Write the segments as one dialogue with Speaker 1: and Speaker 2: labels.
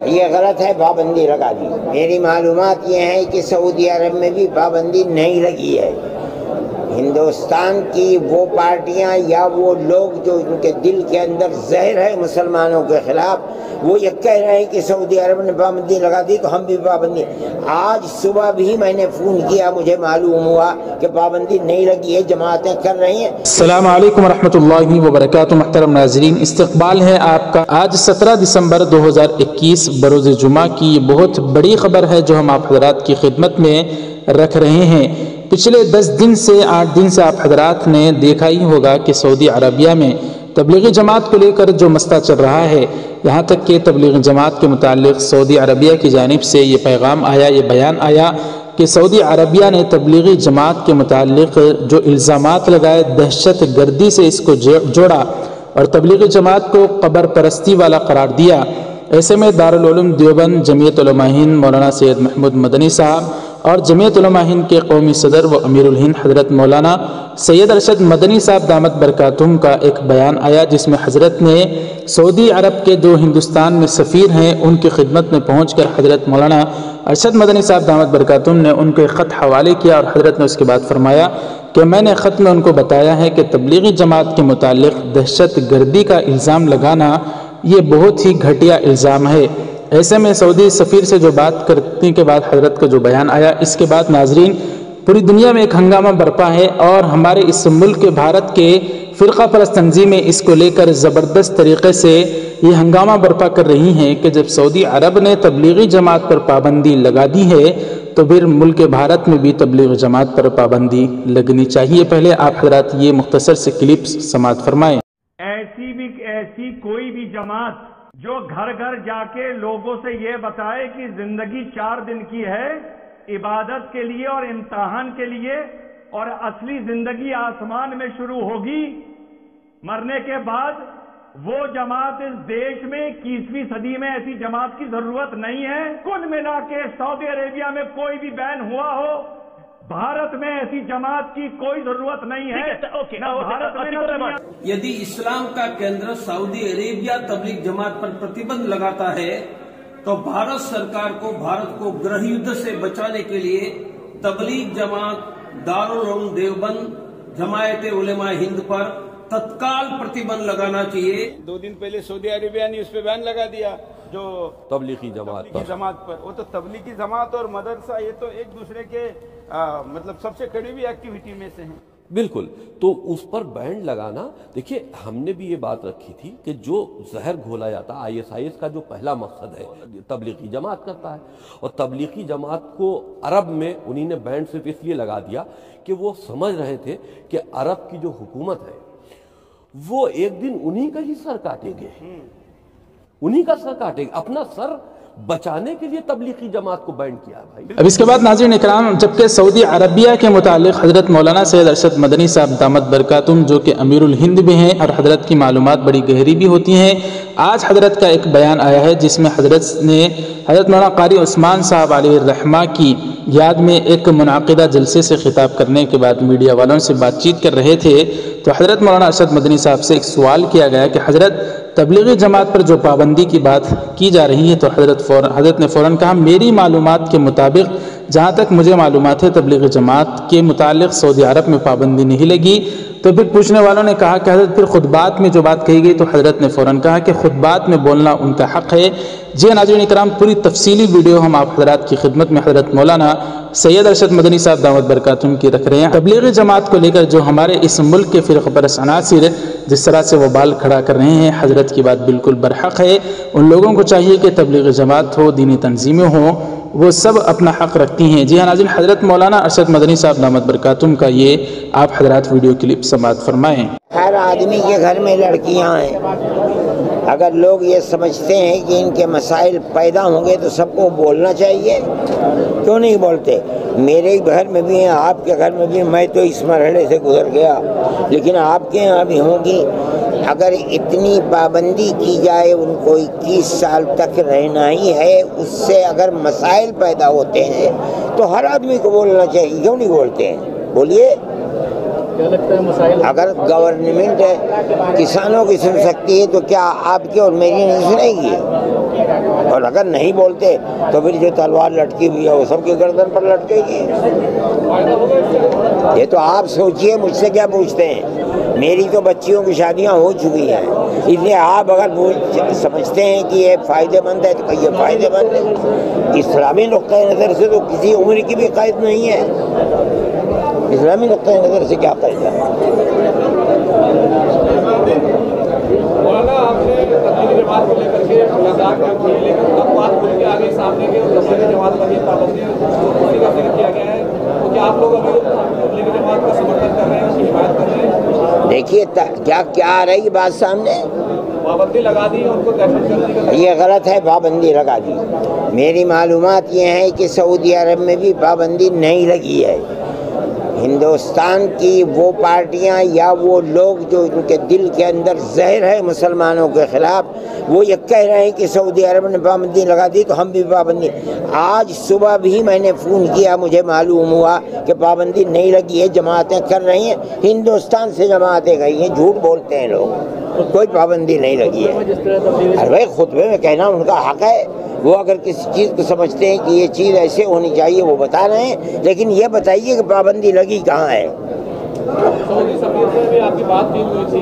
Speaker 1: یہ غلط ہے، پابندی لگا دی۔ میری معلومات یہ ہے کہ سعودی عرب میں بھی پابندی نہیں لگی ہے۔ ہندوستان کی وہ پارٹیاں یا وہ لوگ جو ان کے دل کے اندر زہر ہے مسلمانوں کے خلاف، وہ یہ کہہ رہے ہیں کہ سعودی عرب نے پابندی لگا دی تو ہم بھی پابندی۔ آج صبح بھی میں نے فون کیا، مجھے معلوم ہوا کہ پابندی نہیں لگی ہے، جماعتیں کر رہی ہیں۔
Speaker 2: السلام علیکم ورحمۃ اللہ وبرکاتہ۔ محترم ناظرین، استقبال ہے آپ کا آج 17 دسمبر 2021 بروز جمعہ کی بہت بڑی خبر ہے جو ہم آپ حضرات کی خدمت میں رکھ رہے ہیں۔ پچھلے 10 دن سے 8 دن سے آپ حضرات نے دیکھا ہی ہوگا کہ سعودی عربیہ میں تبلیغی جماعت کو لے کر جو مسئلہ چل رہا ہے، یہاں تک کہ تبلیغی جماعت کے متعلق سعودی عربیہ کی جانب سے یہ پیغام آیا، یہ بیان آیا کہ سعودی عربیہ نے تبلیغی جماعت کے متعلق جو الزامات لگائے، دہشت گردی سے اس کو جوڑا اور تبلیغی جماعت کو قبر پرستی والا قرار دیا۔ ایسے میں دارالعلوم دیوبند جمعیت علماء ہند مولانا سید محمود مدنی صاحب اور جمعیت علماء ہند کے قومی صدر و امیر الہند حضرت مولانا سید ارشد مدنی صاحب دامت برکاتہم کا ایک بیان آیا، جس میں حضرت نے سعودی عرب کے جو ہندوستان میں سفیر ہیں ان کی خدمت میں پہنچ کر حضرت مولانا ارشد مدنی صاحب دامت برکاتہم نے ان کو ایک خط حوالے کیا اور حضرت نے اس کے بعد فرمایا کہ میں نے خط میں ان کو بتایا ہے کہ تبلیغی جماعت کے متعلق دہشت گردی کا الزام لگانا یہ بہت ہی گھٹیا الزام ہے۔ ایسے میں سعودی سفیر سے جو بات کرنے کے بعد حضرت کا جو بیان آیا، اس کے بعد ناظرین پوری دنیا میں ایک ہنگامہ برپا ہے اور ہمارے اس ملک کے بھارت کے فرقہ پرست تنظیمیں اس کو لے کر زبردست طریقے سے یہ ہنگامہ برپا کر رہی ہیں کہ جب سعودی عرب نے تبلیغی جماعت پر پابندی لگا دی ہے تو پھر ملک بھارت میں بھی تبلیغی جماعت پر پابندی لگنی چاہیے۔ پہلے آپ حضرات یہ مختصر سے کلپس سماعت فرمائیں۔
Speaker 3: ایسی کوئی بھی جماعت جو گھر گھر جا کے لوگوں سے یہ بتائے کہ زندگی 4 دن کی ہے، عبادت کے لیے اور امتحان کے لیے، اور اصلی زندگی آسمان میں شروع ہوگی مرنے کے بعد، وہ جماعت اس دیش میں 21ویں صدی میں ایسی جماعت کی ضرورت نہیں ہے۔ کل ملا کے سعودی عربیہ میں کوئی بھی بین ہوا ہو، بھارت میں ایسی جماعت کی کوئی ضرورت نہیں ہے۔
Speaker 4: یدی اسلام کا کیندر سعودی عربیہ تبلیغ جماعت پر پرتیبند لگاتا ہے تو بھارت سرکار کو بھارت کو گرہ یدھ سے بچانے کے لیے تبلیغ جماعت دارالعلوم دیوبند جماعت علماء ہند پر تتکال پرتیبند لگانا چاہیے۔
Speaker 5: 2 دن پہلے سعودی عربیہ نے اس پہ بیان لگا دیا جو
Speaker 4: تبلیغی جماعت
Speaker 5: پر، وہ تو تبلیغی جماعت اور مدرسہ یہ تو ایک دوسرے کے مطلب سب سے قریبی ایکٹیویٹی میں سے ہیں۔
Speaker 4: بالکل، تو اس پر بینڈ لگانا، دیکھیے ہم نے بھی یہ بات رکھی تھی کہ جو زہر گھولا جاتا ISIS کا جو پہلا مقصد ہے تبلیغی جماعت کرتا ہے، اور تبلیغی جماعت کو عرب میں انہی نے بینڈ صرف اس لیے لگا دیا کہ وہ سمجھ رہے تھے کہ عرب کی جو حکومت ہے وہ ایک دن انہی کا ہی سر کاٹیں گے، انہی کا سر کاٹیں گے، اپنا سر بچانے کے لیے تبلیغی جماعت کو بینڈ کیا بھائی۔
Speaker 2: اب اس کے بعد ناظرین اکرام، جبکہ سعودی عربیہ کے متعلق حضرت مولانا سید ارشد مدنی صاحب دامت برکاتہم جو کہ امیر الہند بھی ہیں اور حضرت کی معلومات بڑی گہری بھی ہوتی ہیں، آج حضرت کا ایک بیان آیا ہے جس میں حضرت نے حضرت مولانا قاری عثمان صاحب علیہ الرحمہ کی یاد میں ایک منعقدہ جلسے سے خطاب کرنے کے بعد میڈیا والوں سے بات چیت کر رہے تھے تو حضرت مولانا ارشد مدنی صاحب سے ایک سوال کیا گیا کہ حضرت تبلیغی جماعت پر جو پابندی کی بات کی جا رہی ہے تو حضرت نے فوراً کہا میری معلومات کے مطابق جہاں تک مجھے معلومات ہے تبلیغی جماعت کے متعلق سعودی عرب میں پابندی نہیں لگی۔ تو پھر پوچھنے والوں نے کہا کہ حضرت پھر خطبات میں جو بات کہی گئی تو حضرت نے فوراً کہا کہ خطبات میں بولنا ان کا حق ہے۔ جی ناظرین اکرام، پوری تفصیلی ویڈیو ہم آپ حضرات کی خدمت میں حضرت مولانا سید ارشد مدنی صاحب دامت برکاتہم کی رکھ رہے ہیں۔ تبلیغی جماعت کو لے کر جو ہمارے اس ملک کے فرقہ پرست عناصر جس طرح سے وہ بال کھڑا کر رہے ہیں، حضرت کی بات بالکل برحق ہے۔ ان لوگوں کو چاہیے کہ تبلیغی جماعت ہو، دینی تنظیمیں ہوں، وہ سب اپنا حق رکھتی ہیں۔ جی ہاں ناظرین، حضرت مولانا ارشد مدنی صاحب دامت برکاتہم کا یہ آپ حضرات ویڈیو کلپ سماعت فرمائیں۔
Speaker 1: ہر آدمی کے گھر میں لڑکیاں ہیں، اگر لوگ یہ سمجھتے ہیں کہ ان کے مسائل پیدا ہوں گے تو سب کو بولنا چاہیے، کیوں نہیں بولتے؟ میرے گھر میں بھی ہیں، آپ کے گھر میں بھی، میں تو اس مرحلے سے گزر گیا، لیکن آپ کے یہاں بھی ہوں گی۔ اگر اتنی پابندی کی جائے، ان کو 21 سال تک رہنا ہی ہے، اس سے اگر مسائل پیدا ہوتے ہیں تو ہر آدمی کو بولنا چاہیے، کیوں نہیں بولتے ہیں؟ بولیے۔ اگر گورنمنٹ کسانوں کی سن سکتی ہے تو کیا آپ کی اور میری نہیں سنے گی؟ اور اگر نہیں بولتے تو پھر جو تلوار لٹکی ہوئی ہے وہ سب کی گردن پر لٹکے گی۔ یہ تو آپ سوچئے، مجھ سے کیا پوچھتے ہیں؟ میری تو بچیوں کی شادیاں ہو چکی ہیں، اس لیے آپ اگر سمجھتے ہیں کہ یہ فائدہ مند ہے تو یہ فائدہ مند ہے۔ اسلامی نقطۂ نظر سے تو کسی عمر کی بھی قید نہیں ہے، اسلامی نقطۂ نظر سے کیا قید ہے؟
Speaker 6: مولانا آپ نے تبلیغی جماعت کو لے کر کے ملاقات کی، لیکن اب بات کھل کے آگے سامنے کے تبلیغی جماعت پر یہ پابندی اسی کا ذکر کیا گیا ہے، تو کیا آپ لوگ ابھی تبلیغی جماعت کا سمرتھن کر رہے ہیں، اس کی حمایت کر رہے ہیں؟
Speaker 1: دیکھیے کیا آ رہی بات سامنے،
Speaker 6: پابندی لگا دی ان کو دہشت گردی کا،
Speaker 1: یہ غلط ہے، پابندی لگا دی۔ میری معلومات یہ ہے کہ سعودی عرب میں بھی پابندی نہیں لگی ہے۔ ہندوستان کی وہ پارٹیاں یا وہ لوگ جو ان کے دل کے اندر زہر ہے مسلمانوں کے خلاف، وہ یہ کہہ رہے ہیں کہ سعودی عرب نے پابندی لگا دی تو ہم بھی پابندی۔ آج صبح بھی میں نے فون کیا، مجھے معلوم ہوا کہ پابندی نہیں لگی ہے، جماعتیں کر رہی ہیں، ہندوستان سے جماعتیں گئی ہیں، جھوٹ بولتے ہیں لوگ، کوئی پابندی نہیں لگی ہے۔ ارے بھائی خطبے میں کہنا ان کا حق ہے، وہ اگر کسی چیز کو سمجھتے ہیں کہ یہ چیز ایسے ہونی چاہیے وہ بتا رہے ہیں، لیکن یہ بتائیے کہ پابندی لگی کہاں ہے؟
Speaker 6: سعودی سفیر سے بھی آپ کی بات کی ہوئی تھی،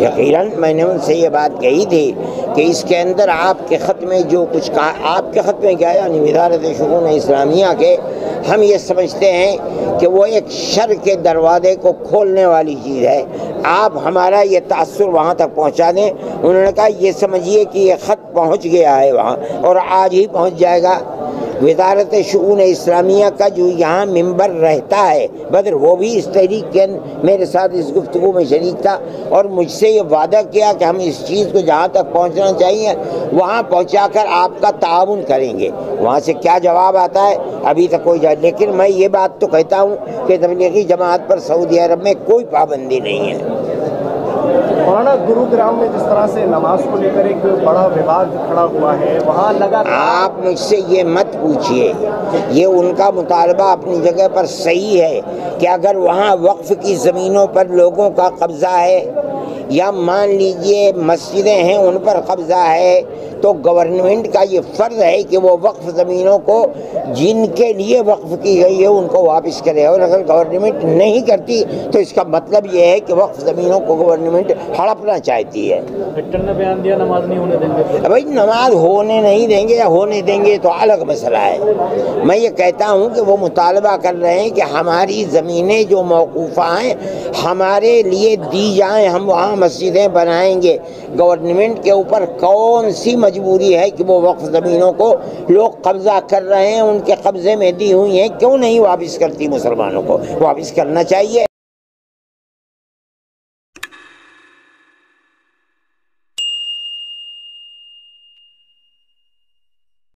Speaker 1: یقیناً میں نے ان سے یہ بات کہی تھی کہ اس کے اندر آپ کے خط میں جو کچھ کہا، آپ کے خط میں کیا ہے، یعنی وزارت شؤون اسلامیہ کے، ہم یہ سمجھتے ہیں کہ وہ ایک شر کے دروازے کو کھولنے والی چیز ہے، آپ ہمارا یہ تاثر وہاں تک پہنچا دیں۔ انہوں نے کہا یہ سمجھیے کہ یہ خط پہنچ گیا ہے وہاں اور آج ہی پہنچ جائے گا۔ وزارت شؤون اسلامیہ کا جو یہاں ممبر رہتا ہے بدر، وہ بھی اس تحریک کے میرے ساتھ اس گفتگو میں شریک تھا اور مجھ سے یہ وعدہ کیا کہ ہم اس چیز کو جہاں تک پہنچنا چاہیے وہاں پہنچا کر آپ کا تعاون کریں گے۔ وہاں سے کیا جواب آتا ہے ابھی تک کوئی جواب، لیکن میں یہ بات تو کہتا ہوں کہ تبلیغی جماعت پر سعودی عرب میں کوئی پابندی نہیں ہے۔
Speaker 7: مولانا گروگرام میں جس طرح سے نماز کو لے کر ایک بڑا وواد کھڑا ہوا ہے، وہاں لگا،
Speaker 1: آپ مجھ سے یہ مت پوچھئے، یہ ان کا مطالبہ اپنی جگہ پر صحیح ہے کہ اگر وہاں وقف کی زمینوں پر لوگوں کا قبضہ ہے یا مان لیجئے مسجدیں ہیں ان پر قبضہ ہے تو گورنمنٹ کا یہ فرض ہے کہ وہ وقف زمینوں کو جن کے لیے وقف کی گئی ہے ان کو واپس کرے، اور اگر گورنمنٹ نہیں کرتی تو اس کا مطلب یہ ہے کہ وقف زمینوں کو گورنمنٹ ہڑپنا چاہتی ہے۔
Speaker 6: سیکٹر نے بیان دیا نماز نہیں ہونے دیں گے،
Speaker 1: بھائی نماز ہونے نہیں دیں گے یا ہونے دیں گے تو الگ مسئلہ ہے۔ میں یہ کہتا ہوں کہ وہ مطالبہ کر رہے ہیں کہ ہماری زمینیں جو موقوفہ ہیں ہمارے لیے دی جائیں، ہم وہاں مسجدیں بنائیں گے۔ گورنمنٹ کے اوپر کون سی مجبوری ہے کہ وہ وقف زمینوں کو لوگ قبضہ کر رہے ہیں، ان کے قبضے میں دی ہوئی ہیں، کیوں نہیں واپس کرتی؟ مسلمانوں کو واپس کرنا چاہیے۔